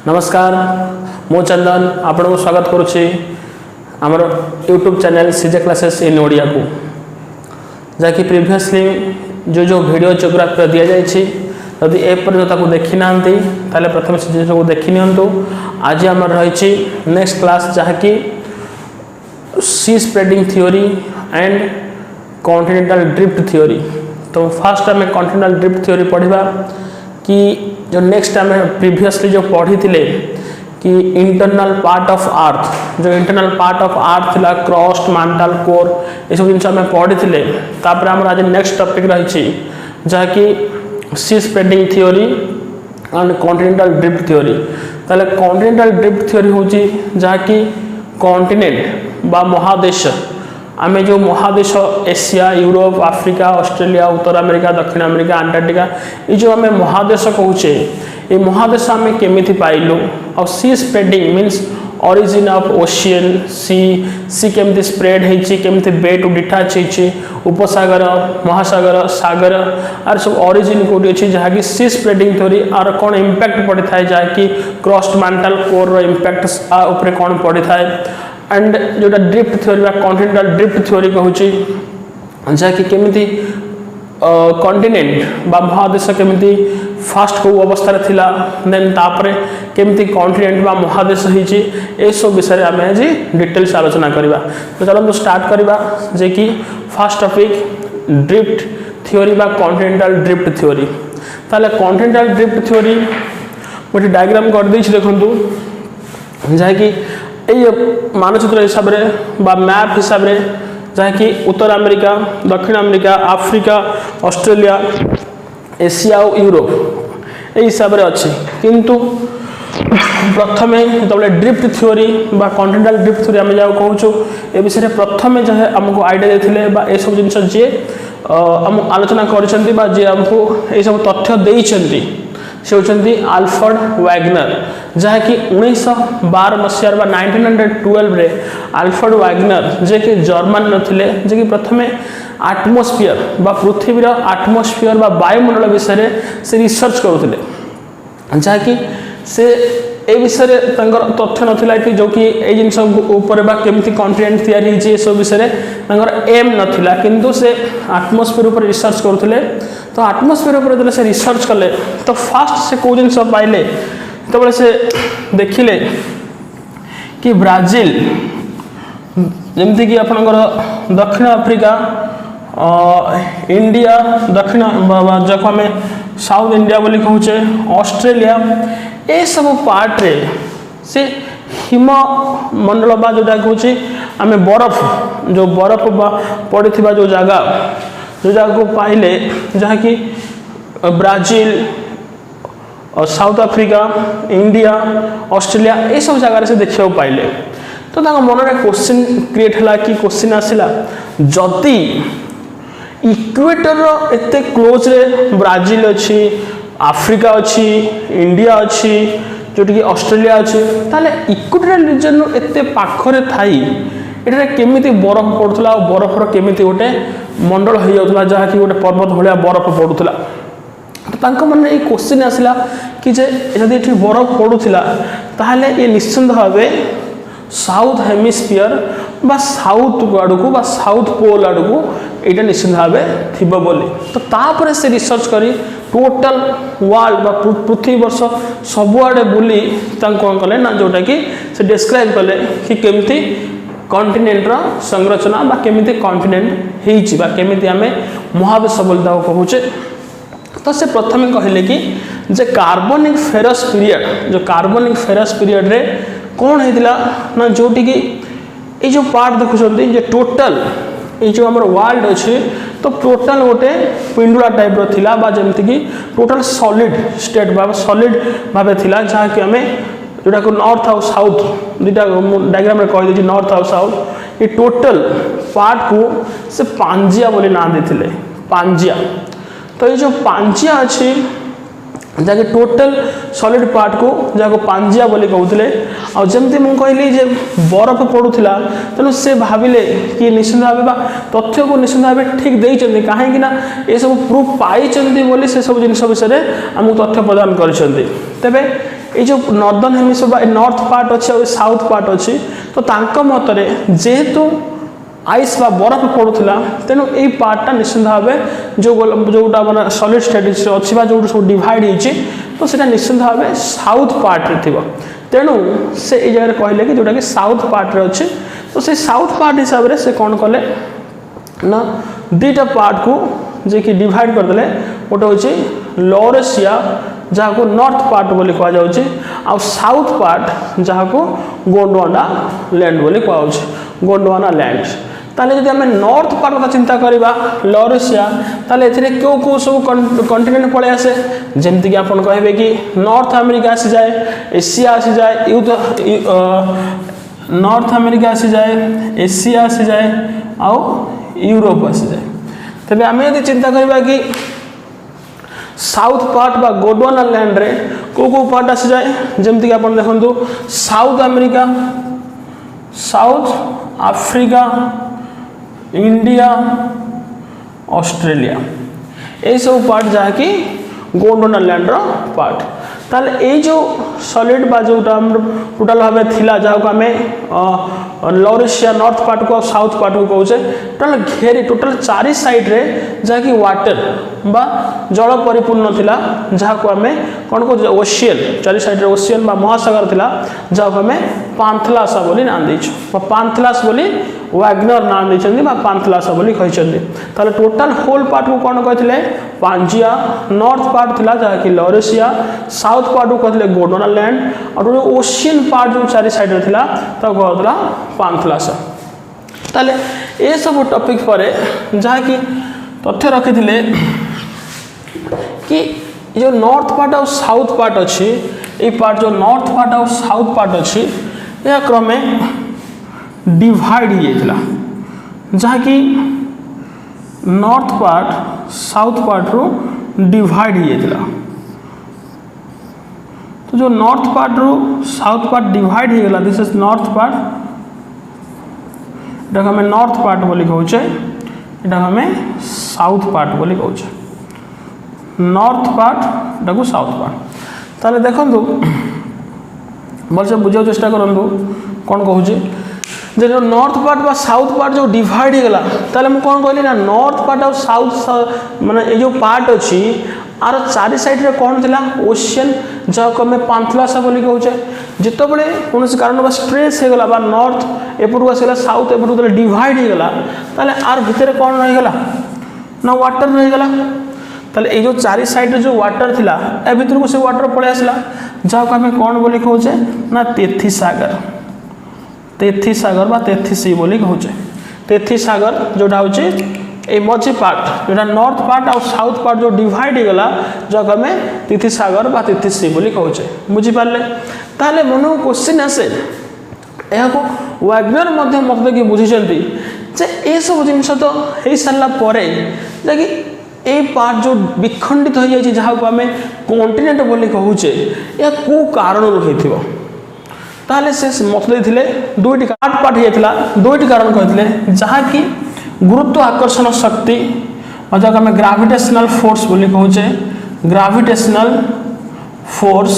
नमस्कार मो चंदन आपन को स्वागत करुच्ची आमर YouTube channel CJ classes in Odia को जहाँकि प्रीवियसली जो वीडियो जियोग्राफी दि जाइए यदि एपर्यंत देखी ना ताले प्रथम से जिन को देखी नियंतु आज आम रही नेक्स्ट क्लास जहाँकि sea spreading theory and continental drift theory. तो फास्ट आम कॉन्टिनेंटल ड्रिफ्ट थ्योरी पढ़ा कि जो नेक्स्ट आम प्रीवियसली जो पढ़ी थे कि इंटरनल पार्ट ऑफ अर्थ जो इंटरनल पार्ट ऑफ अर्थ थिला क्रस्ट मैंटल कोर ये सब जिन पढ़ी थे तापर आम आज नेक्स्ट टॉपिक रही जहाँकि sea spreading theory and continental drift theory. ताले कॉन्टिनेंटल ड्रिफ्ट थ्योरी होची जहाँकि कॉन्टिनेंट बा महादेश आमे जो महादेश एशिया यूरोप आफ्रिका ऑस्ट्रेलिया उत्तर अमेरिका दक्षिण अमेरिका अंटार्कटिका ये जो आमे महादेश कहूचे ये महादेश आमे केमिति पाइलु और sea spreading means origin of ocean sea केमिति स्प्रेड हेची केमिति बे टू डिटाच हेची उपसागर महासागर सागर आर सब ओरिजिन कोठी अछि जहा कि सी स्प्रेडिंग थ्योरी आर कोन इंपैक्ट पड़ि थाए जहा कि क्रस्ट मैंटल कोर रो इंपैक्ट ऊपर कोन पड़ि थाए एंड जोटा ड्रिफ्ट थ्योरी बा कॉन्टिनेंटल ड्रिफ्ट थ्योरी कहूची जहा कि केमिति कॉन्टिनेंट बा महादेश केमिति फास्ट को अवस्था रे थिला देन तापरे केमिति कॉन्टिनेंट बा महादेश हिची ए सब विषय आमे आज डिटेल्स आलोचना करबा। तो चलो स्टार्ट करबा जे कि फर्स्ट टॉपिक ड्रिफ्ट थ्योरी बा कॉन्टिनेंटल ड्रिफ्ट थ्योरी। ताले कॉन्टिनेंटल ड्रिफ्ट थ्योरी मोटी डायग्राम कर दै छी देखंतु जहा कि मानचित्र हिसाब रे बा मैप हिसाब रे जहाँ कि उत्तर अमेरिका दक्षिण अमेरिका आफ्रिका ऑस्ट्रेलिया एशिया और यूरोप ये हिसाब रे अच्छी किंतु प्रथम जो ड्रिफ्ट थ्योरी बा कॉन्टिनेंटल ड्रिफ्ट थ्योरी आम जहाँ कहूँ ए विषय प्रथम जहाँ आमको आइडिया देते बा ए सब जिन जी आम आलोचना करमको ये सब तथ्य देइछंती से होचंती आल्फ्रेड वैगनर जहाँ कि 1912 मसीह 1912 रे आल्फ्रेड वैगनर जे कि जर्मन नथिले जे कि प्रथमे एटमॉस्फेयर बा पृथ्वी रो एटमॉस्फेयर बा वायुमंडल विषय से रिसर्च करुथिले जहाँ कि से ए विषय तथ्य नथिला कि जो कि ए जिनस ऊपर बा केमिति कॉन्टिनेंट तैयारी हिची ए सब विषय एम नथिला किंतु से एटमॉस्फेयर ऊपर रिसर्च करुथिले। तो एटमॉस्फेयर ऊपर जब से रिसर्च कले तो फास्ट से कौ जिन पाइले तो से देखिले कि ब्राजिल जमती कि आपनकर दक्षिण अफ्रीका इंडिया दक्षिण जो आम साउथ इंडिया बोली कहूचे ऑस्ट्रेलिया ये सब पार्ट रे से हिम मंडल बा जोटा कहूँ आम बरफ जो बरफ पड़ी जो जगह को पाइले जहाँ कि Brazil south Africa India Australia ये सब जगह से देखा पाइले। तो मन में क्वेश्चन क्रिएट है कि क्वेश्चन आसला जदि इक्वेटर एते क्लोज रे ब्राजिल अच्छी आफ्रिका अच्छी इंडिया अच्छी जोटी कि ऑस्ट्रेलिया अच्छी ताले इक्वेटोरियल रीजन एते पाखरे थाई एटा केमिति बरफ पड़ुला और बरफर केमिति गोटे मंडल हो जाउतला जहाँ कि गोटे पर्वत भाया बरफ पड़ुला। तो मन में ये क्वेश्चन आसला कि जे यदि ये बरफ पड़ुला ताहले ये निश्चिंत भाव साउथ हेमिस्फीयर बा साउथ आड़ को बा साउथ पोल आड़ को यहाँ निश्चित भाव थी बोली। तो तापर से रिसर्च करी टोटल वर्ल्ड बा पृथ्वी वर्ष सबुआड़े बुली कौन कले ना जोटा कि से डिस्क्राइब कले कि केमती कॉन्टिनेंट संरचना बा केमिति कॉन्टिनेंट हेइछि बा केमिति आमे महादेश बोली कहूचे। तो से प्रथम कहले कि जे कार्बनिक फेरस पीरियड जो कार्बनिक फेरस पीरियड रे कौन होता ना जोटी कि ये जो पार्ट देखुं ये टोटल ये जो आम वर्ल्ड अच्छे तो टोटल गोटे पिंडुला टाइप रा बा जमती कि टोटल सॉलिड स्टेट बा सॉलिड भाव थिला जहाँ कि आम जोटा को नॉर्थ और साउथ दुटा डायग्राम में कही नॉर्थ और साउथ ये टोटल पार्ट को से पांजिया बोली ना देते पांजिया। तो ये जो पांजिया अच्छी जहाँकि टोटल सॉलिड पार्ट को जहाँ को पांजिया बोली कहते और जमती मुझे कहली जे बरफ पड़ूला तेणु से भाविले कि निश्चित भाव तथ्य को निश्चित भाव ठीक देते कहीं ये सब प्रूफ पाई बोली से सब जिन विषय आमको तथ्य प्रदान कर तेबे ये जो नॉर्दर्न हेमिस्फीयर नॉर्थ पार्ट अच्छी और साउथ पार्ट अच्छी तो तांका मतरे जेहेतु आइस बा बरफ पड़ूला तेणु यही पार्टा निश्चित भाव जोटा मैंने सॉलिड स्टेट अच्छी जो सब डिवाइड होती तो सीटा निश्चित भाव साउथ पार्ट रे थी तेणु से ये जगह कहले कि जोटा कि साउथ पार्ट रे अच्छे तो से साउथ पार्ट हिसाब से से कौन कले ना दुईटा पार्ट को जे कि डिवाइड करदे गोटे हूँ लोअर एशिया जहाँ को नॉर्थ पार्ट बोली कह जाउछि आ साउथ पार्ट जहाँ को गोंडवाना लैंड बोली कह गोंडवाना लैंड ताले जदि आम नॉर्थ पार्ट कथा चिंता करवा लोअर एशिया ताले एथिरे क्यों क्यों सब कॉन्टिनेंट पड़े आसे जेमती कि आपन कहबे कि नॉर्थ अमेरिका आसी जाए एशिया आसी जाए नॉर्थ अमेरिका आसी जाए एशिया आसी जाए आउ यूरोप आसी जाए तबे आम यदि चिंता करवा कि साउथ पार्ट बा गोंडवाना लैंड रे को पार्ट आसी जाए जेमती कि आपन देखंतु south America south Africa India Australia ये सब पार्ट जहाँकि गोंडवाना लैंड रो पार्ट ताले ये जो सॉलिड बा जोटा टोटाल भाव थिला जहाँ को आम लोअर एशिया नॉर्थ पार्ट को साउथ पार्ट को कहे टोटाल घेरी टोटाल चारि साइड रे जहाँकि वाटर बा जल परिपूर्ण थिला जहाँ को आम कौन कह ओशियन चारि साइड रे ओशियन बा महासागर थिला जहाँ को आम पांथलासा बोली नाम देछु पांथलास बोली वैगनर नाम देछन्ती बा पांथलासा बोली कहिसन्ती ताले टोटाल होल पार्ट को कौन कहथिले पांजिया नॉर्थ पार्ट थिला जहाँ कि लोअर एशिया साउथ पार्ट को कहथिले गोंडवाना लैंड और ओशियन पार्ट जो चारि साइड रे थिला तो कहथला पांथलासा ताले ए सब टॉपिक पर जहाँ कि तथ्य रखिथिले कि जो नॉर्थ पार्ट और साउथ पार्ट अच्छी ये पार्ट जो नॉर्थ पार्ट और साउथ पार्ट अच्छी यह क्रमे डिवाइड हो जहाँ कि नॉर्थ पार्ट साउथ पार्ट रो डिवाइड हो तो जो नॉर्थ पार्ट रो साउथ पार्ट डिवाइड हो गला दिस इज नॉर्थ पार्ट इटा हमें नॉर्थ पार्ट बोली कहूचे इटा हमें साउथ पार्ट बोली कहूचे नॉर्थ पार्ट इटा को साउथ पार्ट ताले देखंतु भलसे बुझाव चेष्टा करंतु कौन कहूँ जो नॉर्थ पार्ट बा साउथ पार्ट जो डिवाइड हो गला ताले मु कौन कहली ना नॉर्थ पार्ट और साउथ माने ये जो पार्ट अच्छी आर चारि साइड रे कौन थिला ओशियन जहाँ को आम पांथलासा बोली कहूचे जिते बड़े कौन कारण बा स्ट्रेस हो गला बा नॉर्थ एपटू आसला साउथ एपटू डिवाइड हो गला ताले आर भितर कौन रही गला ना वाटर रही गला ताले ये जो चारि साइड रे जो वाटर थिला ए भितर को से वाटर पड़े आसला जहाँ को आम कौन बोली कहूचे ना तेथी सागर बा तेथी सी बोली कहूचे तेथी सागर जोटा हूँ ये मझी पार्ट जोटा नॉर्थ पार्ट और साउथ पार्ट जो डिवाइड हो गला जहाँ आम तिथि सागर बा तिथि सी बोली कहूचे बुझीपारे ताले मन को क्वेश्चन आसे यह वैगनर मत कि बुझीचंती जे ये सब जिनस तो हो सारा पर जि ये पार्ट जो विखंडित हो जाए जहाँ को आम कॉन्टिनेंट बोली कहूचे या को कारण होती ताले से मत देते दुईटी पार्ट होता दुईटी कारण कहते जहाँ कि गुरुत्व आकर्षण शक्ति और जहाँ आम ग्राविटेशनल फोर्स बोली कहूचे ग्राविटेशनल फोर्स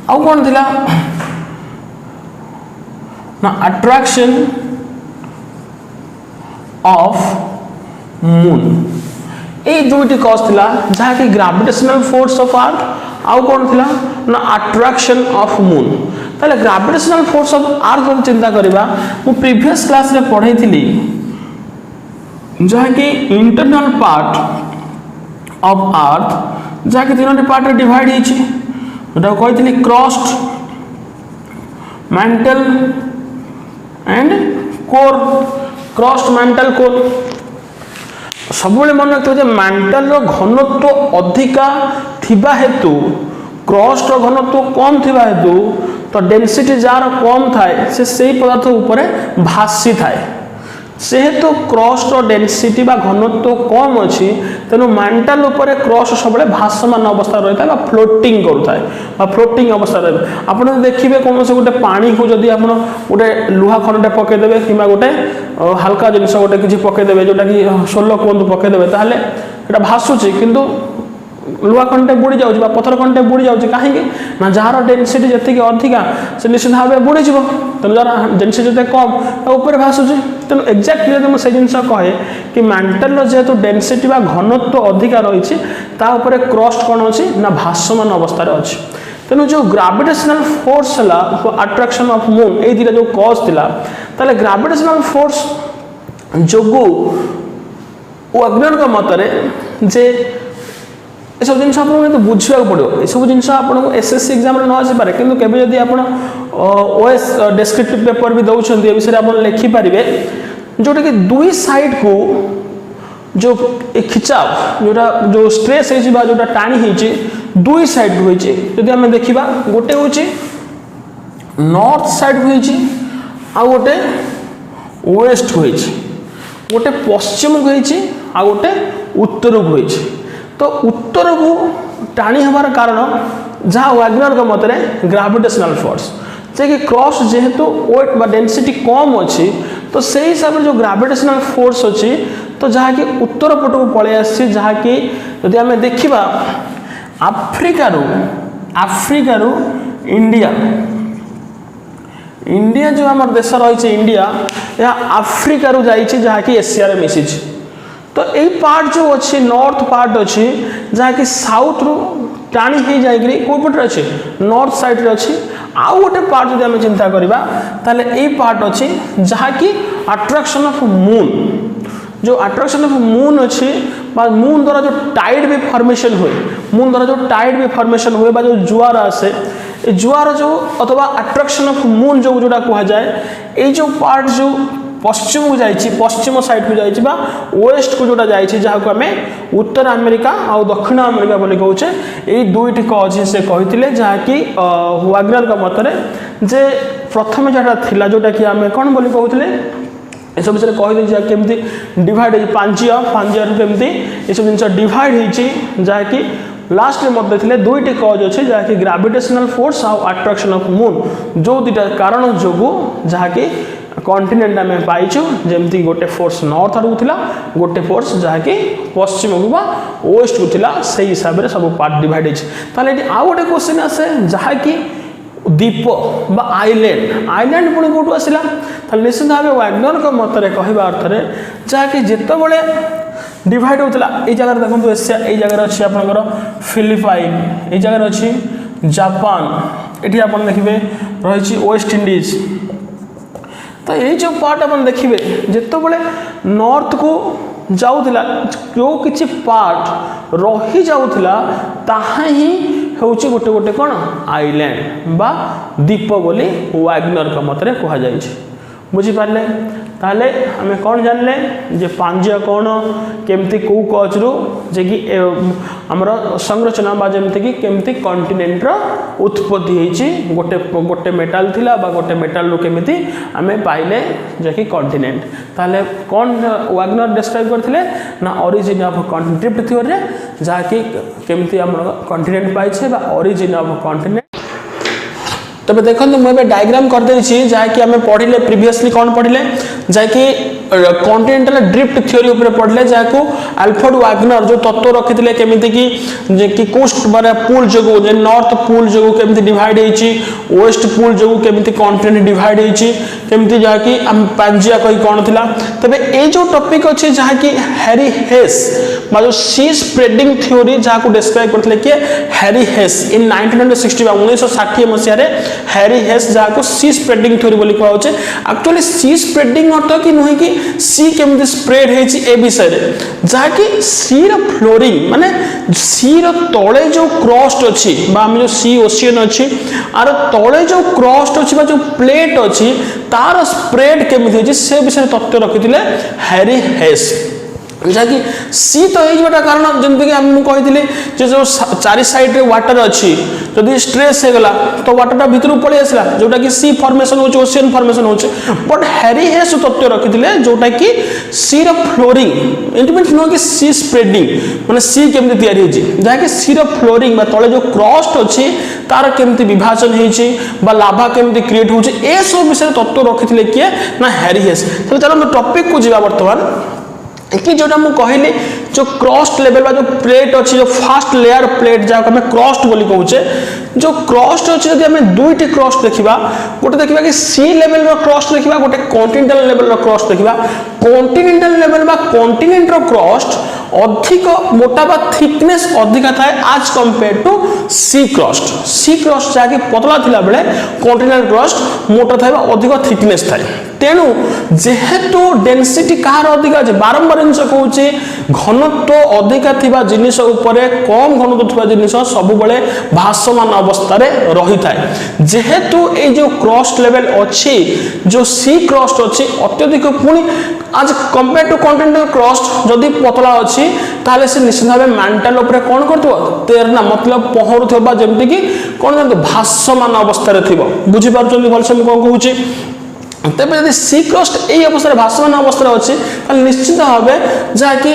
आउ कौन थिला ना अट्रैक्शन ऑफ मून ये दुईटी कज थिला जहाँ कि ग्राविटेशनल फोर्स ऑफ अर्थ आउ कौन थिला ना अट्रैक्शन ऑफ मून ताले ग्राविटेशनल फोर्स ऑफ अर्थ जो चिंता करबा मु प्रीवियस क्लास रे पढ़ाई थी जहाँ कि इंटरनल पार्ट ऑफ अर्थ जहाँ कि तीन पार्ट रे डिवाइड होती कही crust mantle and core crust mantle core सब मन रखिए मैंटल घनत्व अधिका थिबा हेतु क्रस्ट घनत्व कम थिबा हेतु तो डेंसिटी जार कम थाए से पदार्थ उपरे भासी थाए सेहेतु क्रस्ट डेंसिटी बा घनत्व कम अच्छी तेणु मैंटल उपरे क्रस्ट सब भासमान अवस्था रही है फ्लोटिंग करूए फ्लोटिंग अवस्था रही आप देखिए कौन से गोटे पानी को जदि आप गोटे लुहा खंडे पकईदे कि गोटे हल्का जिनस गोटे किसी पकईदे जोटा कि सोल कहतु पकईदे ताहले भासुची किंतु लुहा खंडे बुड़ी जाऊँ पथर खंडे बुड़ी जाऊँ कहीं ना जार डेनसीटी जी अधिका से निश्चित भाव बुड़ीज तेणु जार डेनसीटी जो कम ऊपर भाषुच तेणु एक्जाक्टली जब मुझे जिन कहे कि मेंटल जेहेतु डेनसीटी घनत्व अधिका रही क्रस्ट कौन अच्छी ना भाषमान अवस्था अच्छी तेणु जो ग्राविटेशनल फोर्स है अट्रैक्शन ऑफ मून ये दुटा जो कज था ग्राविटेशनल फोर्स जो वाग्नर का मतरे जे ये सब जिन आपको बुझा पड़ो ये सब जिन आपको एसएससी एग्जाम न आसपे कि केवे जब आप ओएस डेस्क्रिप्टिव पेपर भी दौरान ए विषय आप लिखिपारे जोटा कि दुई साइड को जो खिंचाव जोटा जो स्ट्रेस है जोटा टाणी होती दुई साइड को होती जदि आम देखा गोटे हूँ नॉर्थ साइड को होती आ गोटे वेस्ट को गोटे पश्चिम को होती आ गोटे उत्तर को होती तो उत्तर को टाणी हमार कारण जहाँ वाग्नर का मतरे ग्राविटेशनल फोर्स जे कि क्रॉस जेहेतु वेट बा डेंसिटी कम अच्छी तो से हिसाब से जो ग्राविटेशनल फोर्स अच्छी तो जहाँकि उत्तर पट को पलि आसी जहाँकि यदि आम देखा आफ्रिकारु इंडिया इंडिया जो आम देश रही इंडिया यह आफ्रिकारु जाइए जहाँकि एशिया रे मिसी तो यही पार्ट जो अच्छी नॉर्थ पार्ट अच्छी जहाँकि साउथ रु टाणी हो जाए कौपटे अच्छे नॉर्थ साइड रे अच्छी आउ गोटे पार्ट जो आम चिंता करवा ताले यही पार्ट अच्छी जहाँकि अट्रैक्शन ऑफ मून जो अट्रैक्शन ऑफ मून अच्छी मून द्वारा जो टाइड भी फॉर्मेशन हुए मून द्वारा जो टाइड भी फॉर्मेशन हुए जो जुआर आसे जुआर जो अथवा अट्रैक्शन ऑफ मून जो जोटा कह जाए ये जो पार्ट जो पश्चिम को जाइए पश्चिम साइड को जाइए वेस्ट को जोटा जाइए जहाँ को आम उत्तर अमेरिका और दक्षिण अमेरिका बोली कहे यही दुईट कज से कहते जहाँकि वाग्नर का मतरे जे प्रथम जहाँ थिला जोटा कि आम कौन बोली कहते ये सब विषय कहीदे केमती डिवाइड हो पांजिया केमती ये सब जिन डिवाइड हो जहाँकि लास्ट में मत देते दुईट कज अच्छे जहाँकि ग्राविटेशनल फोर्स और अट्रैक्शन ऑफ मून जो दुटा कारण जो जहाँकि कॉन्टिनेंट आम पाइचु जमती गोटे फोर्स नॉर्थ आड़ को गोटे फोर्स जहाँकि पश्चिम को वेस्ट को थिला से हिसाब से सब पार्ट डिवाइड होती आउ गोटे क्वेश्चन आसे जहाँकि द्वीप बा आइलैंड पुणी कौटू आसला निश्चित भाव वाग्नर का मतरे कहवा अर्थ में जहाँकि जितेबले डिवाइड होता ये जगह देखो एशिया ये जगह अच्छी आपंकर फिलिपाइन ये जगह अच्छी जापान ये आप देखिए रही वेस्ट इंडीज तो ये जो पार्ट आप देखिए जितेबले नॉर्थ को जाऊला जो किसी पार्ट रही जाऊला ताहा ही होची गोटे गोटे कौन आइलैंड बा द्वीप बोली वाग्नर का मतरे कह जाए बुझीपारे ताले आम कौन जानले जे पांजिया कौन केमती कौ कचरू जे कि आमर संरचना बा जमती कि केमती कॉन्टिनेंट उत्पत्ति होती गोटे गोटे मेटाल थिला बा गोटे मेटाल रू केमिति आमे पाइले जे कि कॉन्टिनेंट ताले कौन वाग्नर डिस्क्राइब करथिले ना ओरिजिन ऑफ कॉन्टिनेंट थ्योरी रे जहा कि केमती आमर कॉन्टिनेंट पाइछे बा ओरिजिन ऑफ कॉन्टिनेंट तबे देखो मुझे डायग्राम कर देछि जहाँकि आम पढ़िले प्रीवियसली कौन पढ़िले जहाँकि कॉन्टिनेंटल ड्रिफ्ट थ्योरी ऊपर पढ़ले जहाँ अल्फ्रेड वाग्नर जो तत्व रखी केमिति कि कोस्ट माने पूल जो नॉर्थ पूल जो केमिति डिवाइड होती वेस्ट पूल जो केमिति कॉन्टिनेंट डिवाइड होती केमिति जहाँकि पांजिया कही कौन थिला तबे ए जो टॉपिक अच्छे जहाँकि हैरी हेस जो सी स्प्रेडिंग थ्योरी जहाँ डिस्क्राइब करते किए हैरी हेस इन 1960 मसीह हैरी हेस जहाँ को सी स्प्रेडिंग थ्योरी बोली कहुचे एक्चुअली सी स्प्रेडिंग अर्थ कि नुहे कि सी केमती स्प्रेड है विषय जहाँ कि सी फ्लोरिंग माने सी तले जो क्रस्ट अच्छी जो सी ओशियन अच्छी आर तले जो क्रस्ट अच्छी जो प्लेट अच्छी तार स्प्रेड केमती होची से विषय तथ्य रखी हैरी हेस जहाँकि सी तो होटा कारण जमीक कही जो चारि साइड रे वाटर अच्छी जदि स्ट्रेस हो गला तो वाटर भीतर पलि आसला जोटा कि सी फॉर्मेशन हो ओशियन फॉर्मेशन हो बट हैरी हेस तथ्य रखी जोटा कि सी फ्लोरिंग इट मीन्स नुह कि सी स्प्रेडिंग माने सी केमती तैयारी होची जहाँकि सी फ्लोरिंग तले जो क्रस्ट अच्छी तार केमती विभाजन होची लाभा केमती क्रिएट होची ए सब विषय तत्व रखी किए ना हैरी हेस चलो टॉपिक को जीवा बर्तमान कि जोटा मु कहली जो क्रस्ट लेवल बा जो प्लेट अच्छी जो फास्ट लेयर प्लेट जहाँ आम क्रस्ट बोली कहूचे जो क्रस्ट अच्छी जब आम दुईटी क्रस्ट देखा गोटे देखा कि सी लेवल क्रस्ट देखा गोटे कॉन्टिनेंटल लेवल क्रस्ट देखा कॉन्टिनेंटल लेवल बा कॉन्टिनेंट क्रस्ट अधिक मोटा बा थिकनेस अधिका थाए आज कंपेयर टू सी क्रस्ट जहाँकि पतला थिला बेले कॉन्टिनेंटल क्रस्ट मोटा थाए अधिक थिकनेस थाए तेणु जेहेतु डेंसिटी कहार अधिका अछि बारंबार जिनिस कहूची घनत्व अधिका थिबा जिनिस उपरे कम घनत्व थिबा जिनिस सब बेले भासमान अवस्था रे रही थाए जेहेतु ए जो क्रस्ट लेवल अछि जो सी क्रस्ट अछि अत्यधिक पुनी आज कंपेयर टू कॉन्टिनेंटल क्रस्ट जदि पतला अछि ताले से निश्चित भाव मेंटल ऊपर कोन करथबो तेरना मतलब पहरुथबा जेमति कि कोन भासमान अवस्था रे थिबो बुझि पारछन भलसे हम कोन कहूची तेज यदि सी क्रस्ट यही अवस्था भासमान अवस्था अच्छी निश्चित भाव जहाँकि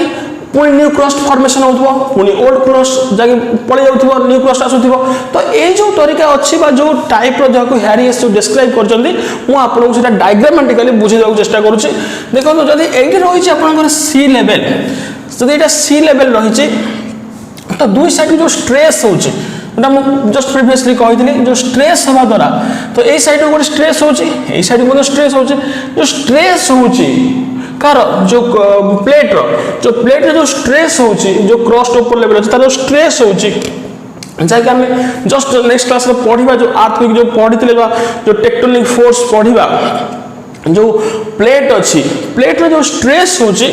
पुणी न्यू क्रस्ट फॉर्मेशन हो पुणी ओल्ड क्रस्ट जहाँकि पड़े जाऊँ न्यू क्रस्ट आसुव तो ये जो तरीका अच्छी जो टाइप जहाँ हैरियस जो डिस्क्राइब कर डायग्रामेटिकली बुझेगा चेष्टा करुँच देखो जब ये रही है सी लेवल जब यहाँ सी लेवल रही तो दुई साइड जो स्ट्रेस हो जस्ट प्रीवियसली कही जो स्ट्रेस हवा द्वारा तो ये साइड गोटे स्ट्रेस होची साइड में स्ट्रेस होची जो स्ट्रेस होची कार जो प्लेट रो जो स्ट्रेस होची जो क्रस्ट ऊपर लेवल अछि तार स्ट्रेस होची जहाँ कि आम जस्ट नेक्स्ट क्लास में पढ़ा जो अर्थक्वेक जो पढ़ी जो टेक्टोनिक फोर्स पढ़ा जो प्लेट अच्छी प्लेट रो जो स्ट्रेस होची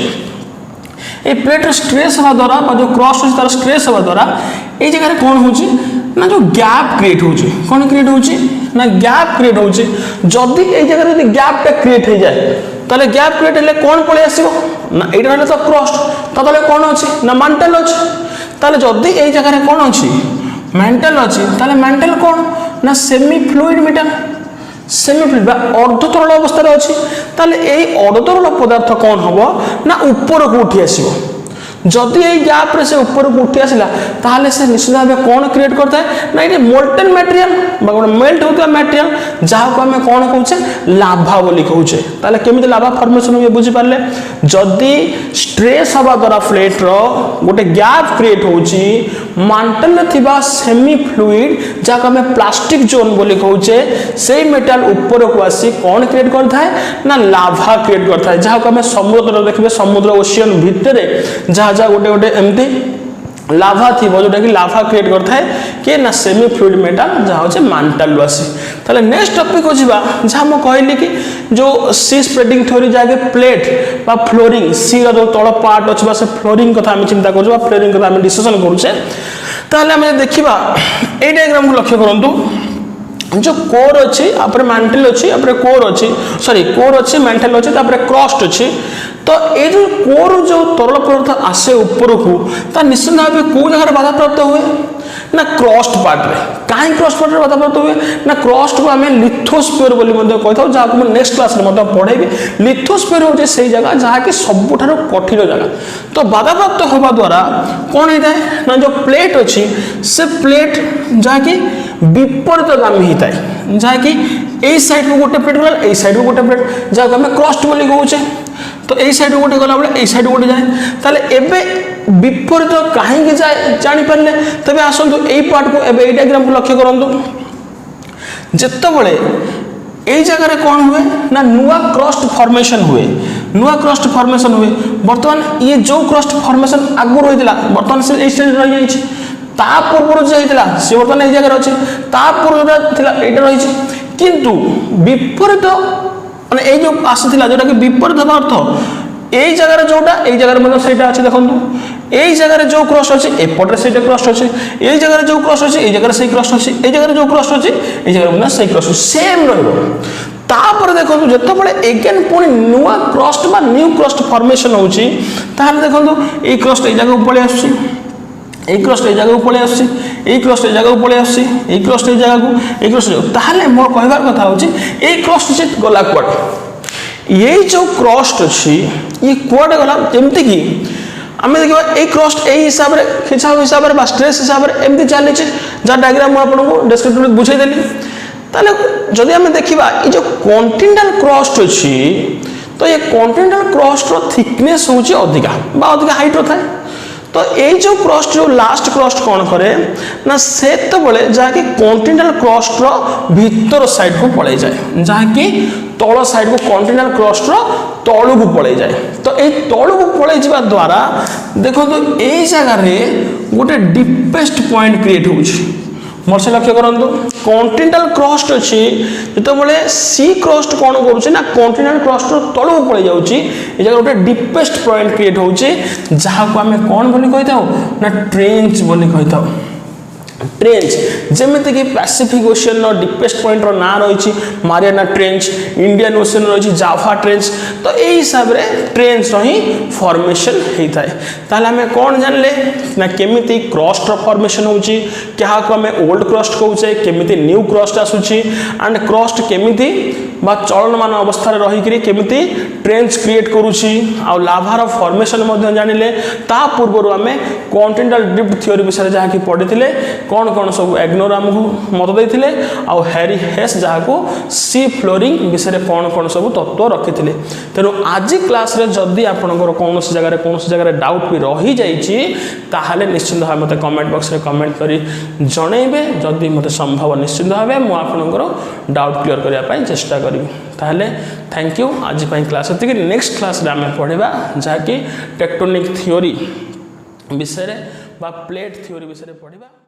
ये प्लेट स्ट्रेस हवा द्वारा जो क्रस्ट अच्छी तार स्ट्रेस हवा द्वारा ये जगह कौन हो ना जो गैप क्रिएट होची कौन क्रिएट होची ना गैप क्रिएट होची जदि ए जगह जदि गैप टा क्रिएट हो जाए ताले गैप क्रिएट हेले कौन पळे आसीबो ना एटा हेले तो क्रस्ट ताले कौन अछि ना मेंटल अछि ताले जदि ए जगह रे कौन अछि मेंटल अछि ताले मेंटल कौन ना semi fluid metal semi fluid बा अर्ध तरल अवस्था रे अछि ताले एई अर्ध तरल पदार्थ कौन हबो ना ऊपर को उठी आसीबो जदि ये गैप रे से ऊपर को उठी आसला ताहले से निश्चित भाव कौन क्रिएट करता है ना ये मोल्टन मटेरियल गोटे मेल्ट होता मटेरियल जहाँ को आम कौन कहूचे लाभा बोली कहूचे ताहले केमिति लाभा फॉर्मेशन हुए बुझी पारले जदि स्ट्रेस हवा द्वारा प्लेट रो गोटे गैप क्रिएट होची मांटल में थिबा सेमी फ्लूइड जहाँ को आम प्लास्टिक जोन बोली कहूचे से मेटल ऊपर को आसी कौन क्रिएट करता है ना लाभा क्रिएट करता है जहाँ को आम समुद्र देखिए समुद्र ओशियन भितर जहाँ जहाँ गोटे गोटे एमती लाभा थी जोटा कि लाभा क्रिएट करता है कि ना सेमी फ्लूइड मेटल जहाँ होचे मांटल आसी ताले नेक्स्ट टॉपिक को जीवा जहाँ मैं कहली कि जो सी स्प्रेडिंग थ्योरी जाके प्लेट बा फ्लोरिंग सी रो जो तळ पार्ट अछि बा से फ्लोरिंग कथा हम चिंता करू बा फ्लोरिंग कथा हम डिस्कशन करूचे ताले हम देखिबा ए डायग्राम को लक्ष्य करंतु जो कोर अच्छी आपरे मेंटल अच्छी आपरे कोर अच्छी सॉरी कोर अच्छी मेंटल अच्छी तापरे क्रस्ट अच्छी तो ये जो कोर जो तरल पदार्थ आसे ऊपर को ता निश्चित भाव कौ जगह बाधा प्राप्त हुए ना क्रस्ट पार्ट रे कहीं क्रस्ट पार्ट रे बाधा प्राप्त हुए ना क्रस्ट को आमे लिथोस्फीयर बोली मध्ये कहथौ जहाँ को नेक्स्ट क्लास रे मध्ये पढाइबे लिथोस्फीयर होजे सेही जगह जहाँ कि सबुठारो कठिन जगह तो बाधा प्राप्त होबा द्वारा कोन होता है ना जो प्लेट अच्छी से प्लेट जहाँ कि विपरीतगामी होता है जहाँ कि ए साइड को गोटे प्लेट गला ए साइड को गोटे प्लेट जहाँ आम क्रस्ट बोली कहूचे तो ए साइड को गोटे गला बेले ए साइड को गोटे जाए ताले एबे विपरीत कहीं जाए जानी पारले तबे आसंतु ए पार्ट को एबे ए डायग्राम को लक्ष्य करंतु जेतेबेले ए जगह रे कौन हुए ना नुआ क्रस्ट फॉर्मेशन हुए नुआ क्रस्ट फॉर्मेशन हुए वर्तमान ये जो क्रस्ट फॉर्मेशन आगु रहितला वर्तमान से ए स्टेज रहि जाइछि ता पूर्व जो होइतला से वर्तमान ए जगह अछि ता पूर्व थिला एटा रहिछि किंतु विपरीत माने ए जो आसीथिला जोटा कि विपरीत अर्थ ए जगह जोटा ए जगह मतलब सेटा अछि देखंतु ए जगह जो क्रस्ट अछि एपट रे सेटा क्रस्ट अछि ए जगह जो क्रस्ट अछि ए जगह से क्रस्ट अछि ए जगह जो क्रस्ट अछि ए जगह मतलब से क्रस्ट सेम रहबो तापर देखंतु जेतेबेले अगेन पुनी नुआ क्रस्ट बा न्यू क्रस्ट फॉर्मेशन होछि ताहले देखंतु ए क्रस्ट ए जगह पळे आछि ए क्रस्ट ए जगह पळे आछि ए क्रस्ट ए जगह पळे आछि ए क्रस्ट ए जगह को ए क्रस्ट ताहले मोर कहबार कथा होछि ए क्रस्ट से गला क्वाड ये जो क्रस्ट अछि ये क्वाड गला जेमति कि आमे देखिबा ए क्रस्ट ए हिसाब रे खिचाव हिसाब रे बा स्ट्रेस हिसाब रे एमति चाली छै जा डायग्राम म आपनको डिस्क्रिप्शन में बुझाई देली ताले जदि आमे देखिबा ए जो कॉन्टिनेंटल क्रस्ट अछि तो ये कॉन्टिनेंटल क्रस्ट थिकनेस होची अधिका बा अधिका हाइट रो थाए तो ये जो क्रस्ट जो लास्ट क्रस्ट कौन करे ना से बड़े जहाँकि कॉन्टिनेंटल क्रस्ट भीतर साइड को पड़े जाए जहाँकि तल साइड को कॉन्टिनेंटल क्रस्ट तलू को पड़े जाए तो ये तलू को पड़े जा द्वारा देखो तो यही जगह गोटे डीपेस्ट पॉइंट क्रिएट होची मोर से लक्ष्य करूँ कॉन्टिनेंटल क्रस्ट अच्छी जो सी क्रस्ट कौन करुचे ना कॉन्टिनेंटल क्रस्ट तलू पड़े जाऊँगी ये जगह गोटे डीपेस्ट पॉइंट क्रिएट होची जहाँ को आम कौन बोली कही था ना ट्रेंच बोली कही था ट्रेंच जमीती कि पैसिफिक ओशियन डीपेस्ट पॉइंट ना रही मारियाना ट्रेंच इंडियन ओशियन रही जावा ट्रेंच तो यही हिसाब से ट्रेंच ही फॉर्मेशन होता है ताहले आम कौन जानले ना केमिति क्रस्ट फॉर्मेशन होची क्या को आम ओल्ड क्रस्ट कहूचे केमिति न्यू क्रस्ट आसूची एंड क्रस्ट केमिति बा चलनमान अवस्था रही केमिति ट्रेंच क्रिएट करुची आ लाभार फॉर्मेशन जानिले ता पूर्व आम कॉन्टिनेंटल ड्रिफ्ट थ्योरी विषय जहाँ कि पढ़ी कौन कौन सब एग्नोर आमको मत देते आउ हैरी हेस जहाँ को सी फ्लोरिंग विषय कौन कौन सब तत्व रखी तेणु आज क्लास रे जदि आपंकर कौन जगह डाउट भी रही जाइए निश्चिंत भाव मत कमेंट बॉक्स रे कमेंट करी जनइबे जदि मत संभव निश्चिंत भाव मुझे डाउट क्लियर करने चेष्टा करी ताहले थैंक यू आज क्लास ये नेक्स्ट क्लास रे आम पढ़ा जहाँकि टेक्टोनिक थ्योरी विषय बा प्लेट थ्योरी विषय पढ़ा।